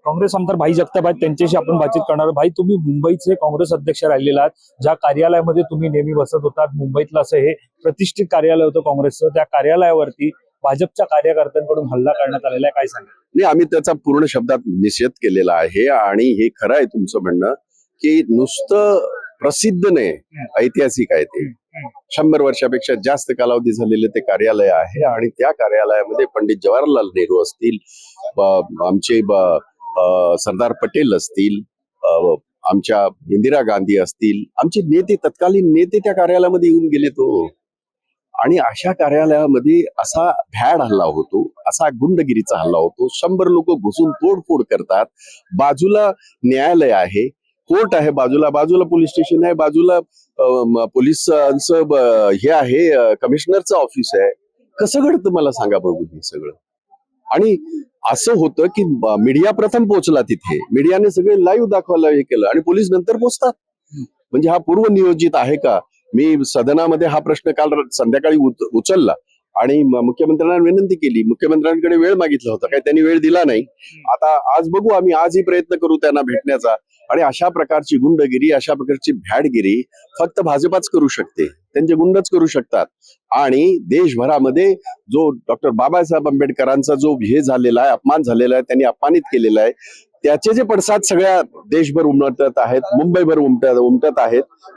काँग्रेस आमदार भाई जगताप आहेत, त्यांच्याशी आपण बातचीत करणार आहोत. भाई, तुम्ही मुंबईचे काँग्रेस अध्यक्ष राहिलेला आहात. ज्या कार्यालयामध्ये तुम्ही नेहमी बसत होतात, मुंबईतलं असं हे प्रतिष्ठित कार्यालय होतं काँग्रेसचं, त्या कार्यालयावरती भाजपच्या कार्यकर्त्यांकडून हल्ला करण्यात आलेला आहे, काय सांगा? नाही, आम्ही त्याचा पूर्ण शब्दात निषेध केलेला आहे. आणि हे खरं आहे तुमचं म्हणणं की नुसतं प्रसिद्ध नाही, ऐतिहासिक आहे ते. 100 वर्षापेक्षा जास्त कालावधी झालेले ते कार्यालय आहे. आणि त्या कार्यालयामध्ये पंडित जवाहरलाल नेहरू असतील, आमचे सरदार पटेल असतील, आमच्या इंदिरा गांधी असतील, आमचे नेते, तत्कालीन नेते त्या कार्यालयामध्ये येऊन गेले तो. आणि अशा कार्यालयामध्ये असा भ्याड हल्ला होतो, असा गुंडगिरीचा हल्ला होतो. 100 लोक घुसून तोडफोड करतात. बाजूला न्यायालय आहे, कोर्ट आहे, बाजूला पोलीस स्टेशन आहे, बाजूला पोलिसांचं हे आहे, कमिशनरचं ऑफिस आहे. कसं घडतं मला सांगा बघू हे सगळं. आणि असं होतं की मीडिया प्रथम पोहोचला तिथे, मीडियाने सगळे लाईव्ह दाखवायला हे केलं आणि पोलीस नंतर पोहोचतात. म्हणजे हा पूर्व नियोजित आहे का? मी सदनामध्ये हा प्रश्न काल संध्याकाळी उचलला आणि मुख्यमंत्र्यांना विनंती केली. मुख्यमंत्र्यांकडे वेळ मागितला होता, काही त्यांनी वेळ दिला नाही. आता आज बघू, आम्ही आजही प्रयत्न करू त्यांना भेटण्याचा. आणि अशा प्रकारची गुंडगिरी, अशा प्रकारची भ्याडगिरी फक्त भाजपाच करू शकते, त्यांचे गुंडच करू शकतात. आणि देशभरामध्ये जो डॉक्टर बाबासाहेब आंबेडकरांचा जो हे झालेला आहे, अपमान झालेला आहे, त्यांनी अपमानित केलेला आहे, त्याचे जे पडसाद सगळ्या देशभर उमटत आहेत, मुंबईभर उमटत आहेत.